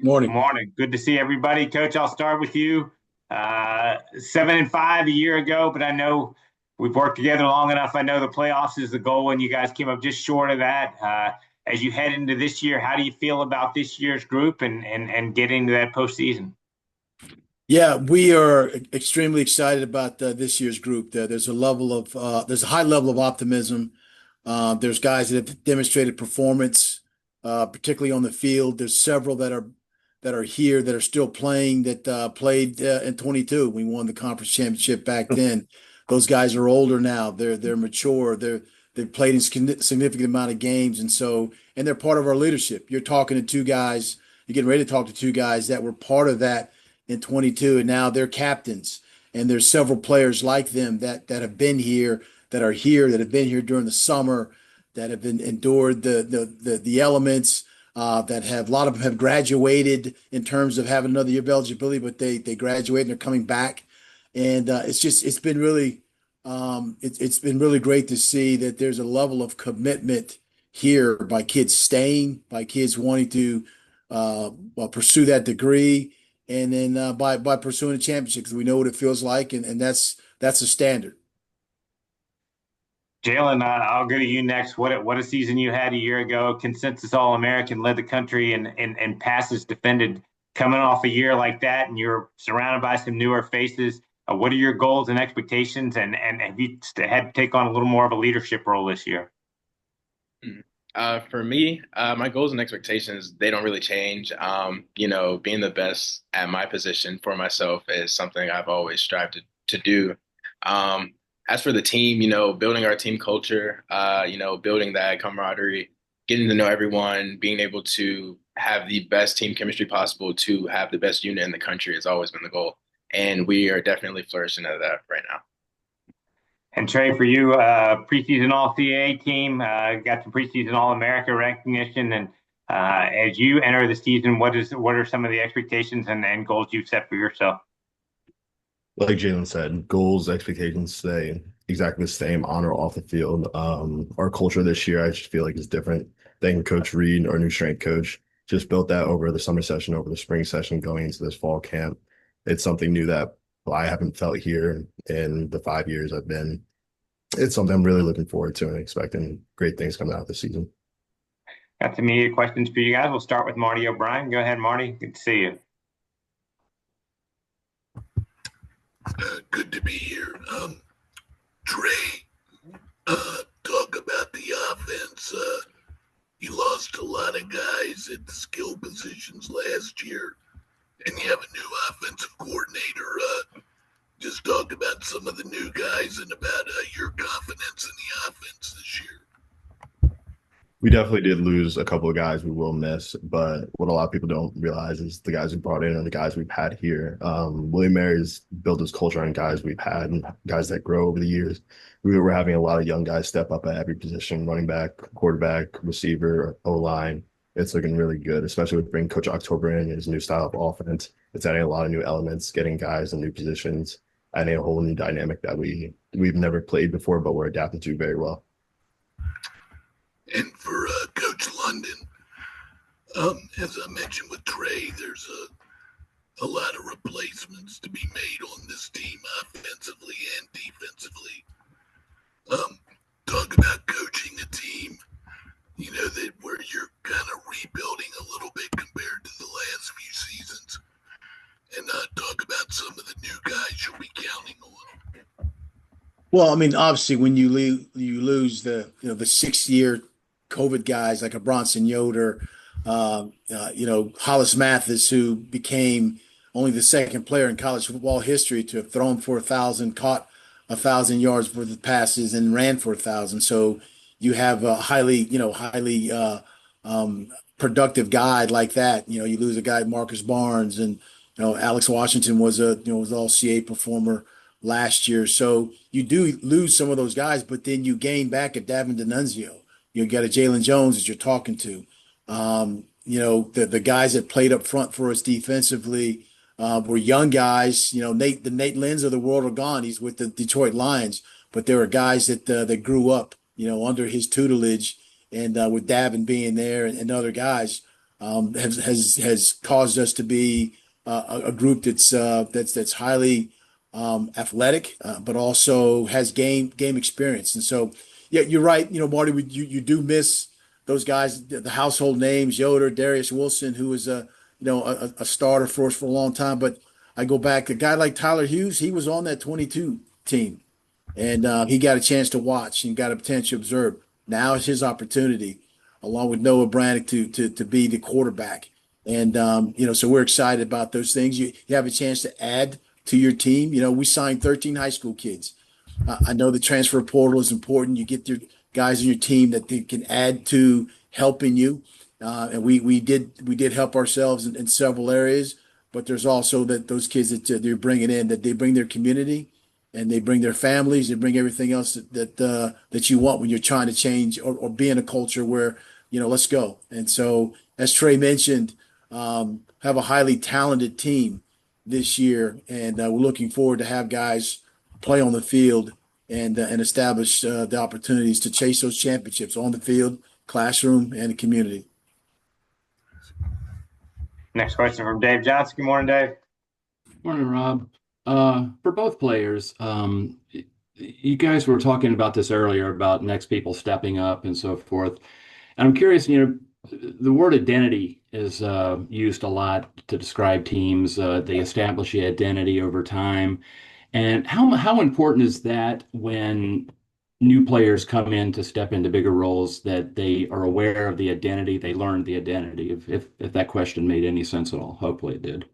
Morning. Morning. Good to see everybody. Coach, I'll start with you. 7-5 a year ago, but I know we've worked together long enough. I know the playoffs is the goal, and you guys came up just short of that. As you head into this year, how do you feel about this year's group and getting to that postseason? Yeah, we are extremely excited about this year's group. There's a high level of optimism. There's guys that have demonstrated performance, particularly on the field. There's several that are here that are still playing that played in 22. We won the conference championship back then. Those guys are older now. They're mature. They've played in significant amount of games, and they're part of our leadership. You're talking to two guys. You're getting ready to talk to two guys that were part of that in 22, and now they're captains. And there's several players like them that have been here, that have been here during the summer, that have been endured the elements. That have a lot of them have graduated in terms of having another year of eligibility, but they graduate and they're coming back, and it's been really great to see that there's a level of commitment here by kids staying, by kids wanting to pursue that degree, and then by pursuing a championship because we know what it feels like, and that's a standard. Jalen, I'll go to you next. What a season you had a year ago. Consensus All American, led the country and passes defended. Coming off a year like that, and you're surrounded by some newer faces. What are your goals and expectations? And have you had to take on a little more of a leadership role this year? For me, my goals and expectations, they don't really change. Being the best at my position for myself is something I've always strived to do. As for the team, building our team culture, building that camaraderie, getting to know everyone, being able to have the best team chemistry possible to have the best unit in the country has always been the goal. And we are definitely flourishing at that right now. And Trey, for you, preseason All CAA team, got some preseason All America recognition. And as you enter the season, what are some of the expectations and goals you've set for yourself? Like Jalen said, goals, expectations stay exactly the same on or off the field. Our culture this year, I just feel like is different. Thank Coach Reed, our new strength coach, just built that over the summer session, over the spring session, going into this fall camp. It's something new that I haven't felt here in the 5 years I've been. It's something I'm really looking forward to and expecting great things coming out this season. Got some immediate questions for you guys. We'll start with Marty O'Brien. Go ahead, Marty. Good to see you. Good to be here. Trey, talk about the offense. You lost a lot of guys at the skill positions last year, and you have a new offensive coordinator. Just talk about some of the new guys and about your confidence in the offense this year. We definitely did lose a couple of guys we will miss, but what a lot of people don't realize is the guys we brought in and the guys we've had here. William Mary's built his culture on guys we've had and guys that grow over the years. We were having a lot of young guys step up at every position, running back, quarterback, receiver, O-line. It's looking really good, especially with bringing Coach October in, his new style of offense. It's adding a lot of new elements, getting guys in new positions, adding a whole new dynamic that we've never played before, but we're adapting to very well. And for Coach London, as I mentioned with Trey, there's a lot of replacements to be made on this team offensively and defensively. Talk about coaching a team, that where you're kind of rebuilding a little bit compared to the last few seasons. And talk about some of the new guys you'll be counting on. Well, I mean, obviously, when you lose the 6 year COVID guys like a Bronson Yoder, Hollis Mathis, who became only the second player in college football history to have thrown for 1,000, caught 1,000 yards worth of passes, and ran for 1,000. So you have a highly productive guy like that. You lose a guy, Marcus Barnes, and Alex Washington was was all CA performer last year. So you do lose some of those guys, but then you gain back a Davin D'Annunzio. You got a Jalen Jones that you're talking to. The guys that played up front for us defensively were young guys. The Nate Lynn's of the world are gone. He's with the Detroit Lions, but there were guys that grew up, under his tutelage, and with Davin being there and other guys. has caused us to be a group that's highly athletic, but also has game experience. And so, yeah, you're right. Marty, you do miss those guys, the household names, Yoder, Darius Wilson, who was a starter for us for a long time. But I go back, a guy like Tyler Hughes, he was on that 22 team, and he got a chance to watch and got a chance to observe. Now it's his opportunity, along with Noah Brannick, to be the quarterback. And so we're excited about those things. You have a chance to add to your team. We signed 13 high school kids. I know the transfer portal is important. You get your guys on your team that they can add to helping you, and we did help ourselves in several areas. But there's also those kids that they're bringing in, that they bring their community, and they bring their families, they bring everything else that you want when you're trying to change or be in a culture where let's go. And so, as Trey mentioned, have a highly talented team this year, and we're looking forward to have guys play on the field and establish the opportunities to chase those championships on the field, classroom, and the community. Next question from Dave Johnson. Good morning, Dave. Morning, Rob. For both players, you guys were talking about this earlier about next people stepping up and so forth. And I'm curious, the word identity is used a lot to describe teams. They establish the identity over time. And how important is that when new players come in to step into bigger roles, that they are aware of the identity, they learn the identity? If that question made any sense at all, hopefully it did.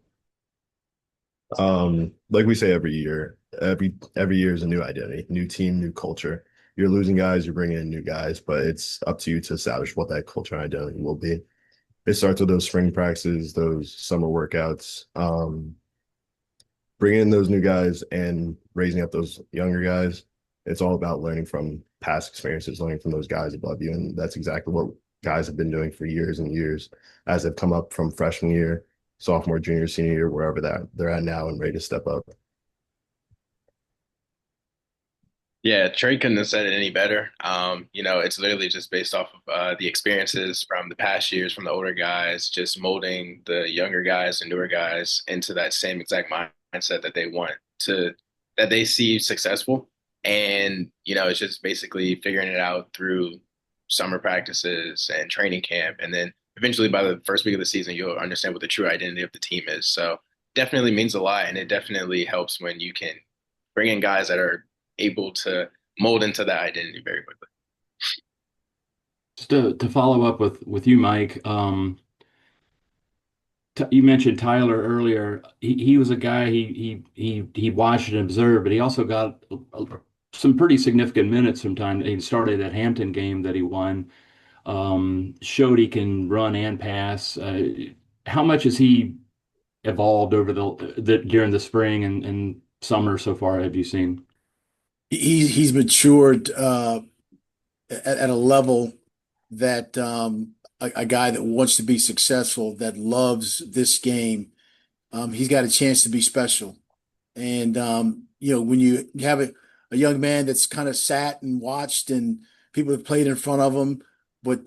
Like we say every year, every year is a new identity, new team, new culture. You're losing guys, you're bringing in new guys, but it's up to you to establish what that culture and identity will be. It starts with those spring practices, those summer workouts, bringing in those new guys and raising up those younger guys. It's all about learning from past experiences, learning from those guys above you. And that's exactly what guys have been doing for years and years as they've come up from freshman year, sophomore, junior, senior year, wherever they're at now and ready to step up. Yeah, Trey couldn't have said it any better. It's literally just based off of the experiences from the past years, from the older guys, just molding the younger guys and newer guys into that same exact mindset that they want that they see successful. And, it's just basically figuring it out through summer practices and training camp. And then eventually by the first week of the season, you'll understand what the true identity of the team is. So definitely means a lot. And it definitely helps when you can bring in guys that are able to mold into that identity very quickly. Just to follow up with you, Mike, you mentioned Tyler earlier. He was a guy he watched and observed, but he also got some pretty significant minutes sometimes. He started that Hampton game that he won, showed he can run and pass. How much has he evolved over during the spring and summer so far, have you seen? He's matured at a level that a guy that wants to be successful, that loves this game, he's got a chance to be special. And when you have a young man that's kind of sat and watched, and people have played in front of him, but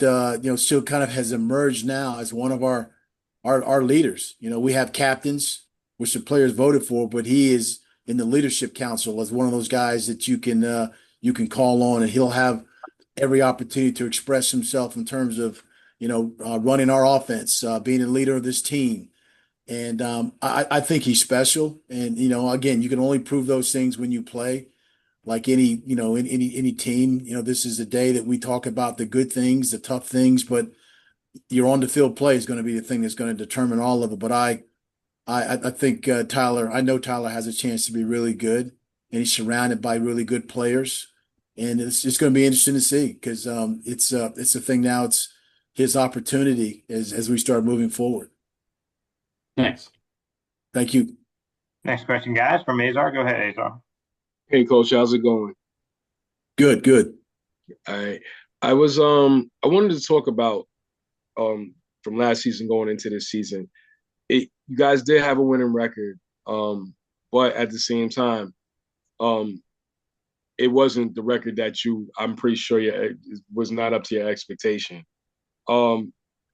still kind of has emerged now as one of our leaders. We have captains, which the players voted for, but he is in the leadership council as one of those guys that you can call on, and he'll have every opportunity to express himself in terms of running our offense, being a leader of this team. And I think he's special. And again, you can only prove those things when you play. Like any team, this is the day that we talk about the good things, the tough things, but your on the field play is going to be the thing that's going to determine all of it. But I think Tyler, I know Tyler has a chance to be really good, and he's surrounded by really good players. And it's just going to be interesting to see, because it's a thing now. It's his opportunity as we start moving forward. Thanks. Thank you. Next question, guys, from Azar. Go ahead, Azar. Hey, Coach, how's it going? Good. All right. I wanted to talk about from last season going into this season. You guys did have a winning record, but at the same time, it wasn't the record that I'm pretty sure it was not up to your expectation.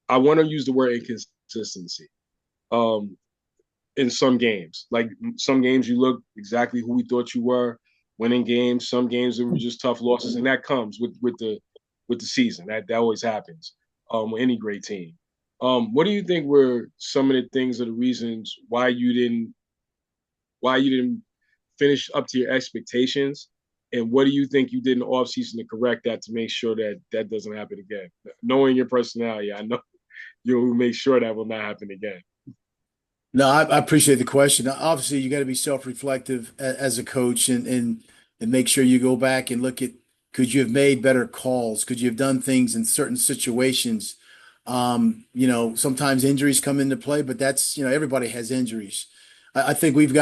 I want to use the word inconsistency. Um, in some games, like some games you look exactly who we thought you were, winning games. Some games it were just tough losses, and that comes with the season. That always happens with any great team. What do you think were some of the things or the reasons why you didn't finish up to your expectations? And what do you think you did in the offseason to correct that to make sure that that doesn't happen again? Knowing your personality, I know you'll make sure that will not happen again. No, I appreciate the question. Obviously, you got to be self-reflective as a coach and make sure you go back and look at could you have made better calls? Could you have done things in certain situations? Sometimes injuries come into play, but that's, everybody has injuries. I think we've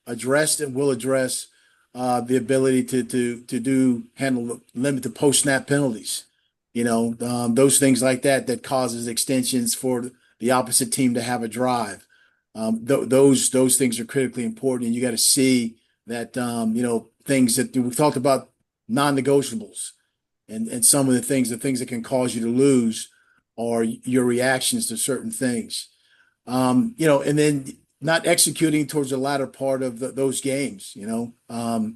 addressed and will address the ability to handle limit the post-snap penalties. Those things like that causes extensions for the opposite team to have a drive. Those things are critically important, and you got to see that things that we've talked about non-negotiables, and some of the things that can cause you to lose are your reactions to certain things. And then not executing towards the latter part of those games. Not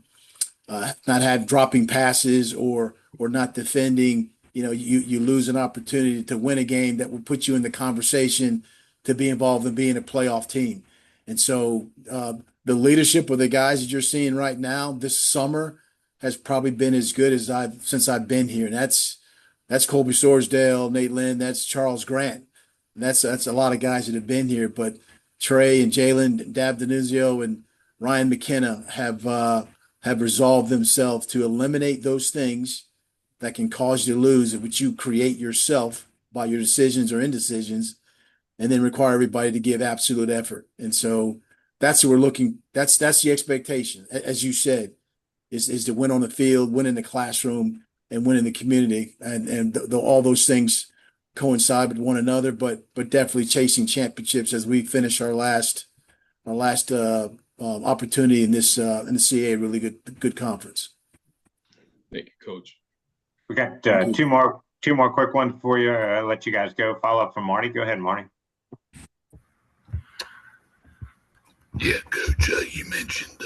have dropping passes or not defending. You lose an opportunity to win a game that will put you in the conversation to be involved in being a playoff team. And so the leadership of the guys that you're seeing right now this summer has probably been as good as since I've been here. And that's Colby Sorsdale, Nate Lynn, that's Charles Grant. And that's a lot of guys that have been here. But Trey and Jalen, Dab Denizio, and Ryan McKenna have resolved themselves to eliminate those things that can cause you to lose, which you create yourself by your decisions or indecisions, and then require everybody to give absolute effort. And so that's what we're looking. That's the expectation, as you said, is to win on the field, win in the classroom, and win in the community, and all those things coincide with one another. But definitely chasing championships as we finish our last opportunity in the CAA really good conference. Thank you, Coach. We got two more quick ones for you. I'll let you guys go. Follow up from Marty. Go ahead, Marty. Yeah, Coach, you mentioned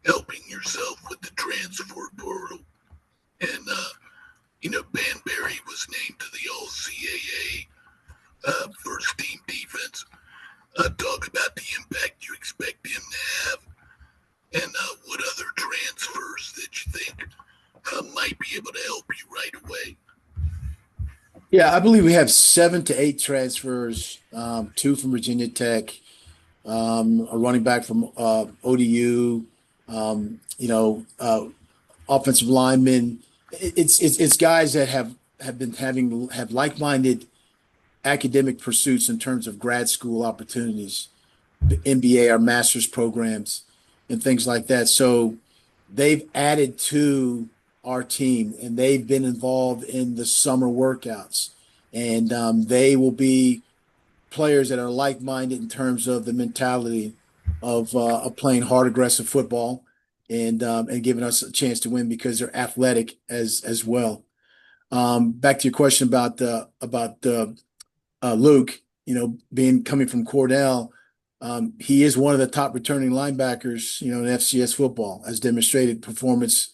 helping yourself with the transfer portal. And, Banbury was named to the All-CAA first team defense. Talk about the impact you expect him to have and what other transfers that you think might be able to help you right away. Yeah, I believe we have 7 to 8 transfers, 2 from Virginia Tech, a running back from ODU, offensive linemen. It's guys that have like-minded academic pursuits in terms of grad school opportunities, the MBA or master's programs, and things like that. So they've added to our team, and they've been involved in the summer workouts, and they will be players that are like-minded in terms of the mentality of playing hard, aggressive football, and giving us a chance to win because they're athletic as well. Back to your question about Luke, coming from Cornell, he is one of the top returning linebackers, in FCS football, as demonstrated performance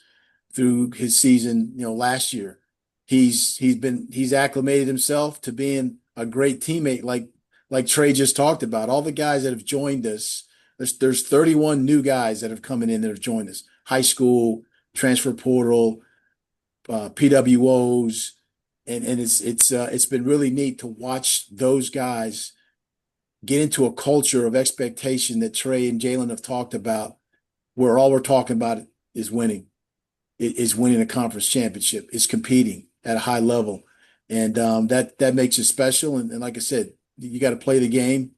through his season, last year. He's acclimated himself to being a great teammate, like Trey just talked about. All the guys that have joined us, there's 31 new guys that have come in that have joined us. High school, transfer portal, PWOs, and it's been really neat to watch those guys get into a culture of expectation that Trey and Jalen have talked about, where all we're talking about is winning. It is winning a conference championship. It's competing at a high level, and that makes it special. And like I said, you got to play the game,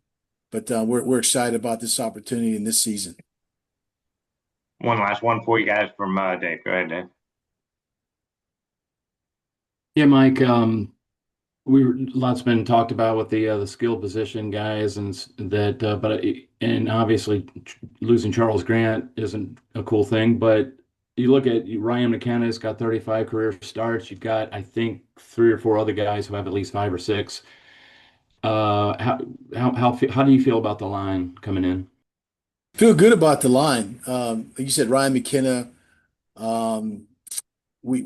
but we're excited about this opportunity in this season. One last one for you guys from Dave. Go ahead, Dave. Yeah, Mike. Lots been talked about with the skill position guys, and and obviously losing Charles Grant isn't a cool thing. But you look at Ryan McKenna's got 35 career starts. You've got, I think, 3 or 4 other guys who have at least 5 or 6. How do you feel about the line coming in? Feel good about the line. Like you said, Ryan McKenna, um, we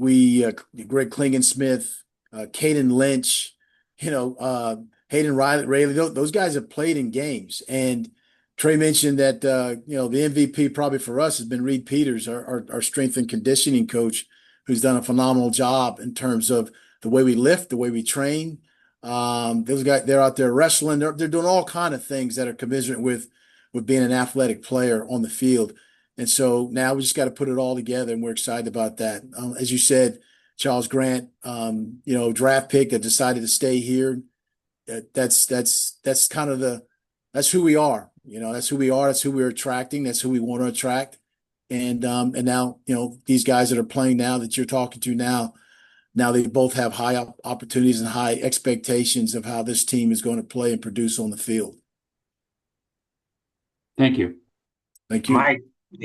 Greg Klingensmith, Caden Lynch, Hayden Rayleigh. Those guys have played in games. And Trey mentioned that the MVP probably for us has been Reed Peters, our strength and conditioning coach, who's done a phenomenal job in terms of the way we lift, the way we train. Those guys, they're out there wrestling. They're doing all kind of things that are commensurate with being an athletic player on the field. And so now we just got to put it all together, and we're excited about that. As you said, Charles Grant, draft pick that decided to stay here. That's kind of that's who we are. That's who we are. That's who we're attracting. That's who we want to attract. And now, these guys that are playing now that you're talking to now they both have high opportunities and high expectations of how this team is going to play and produce on the field. Thank you. Thank you. Mike,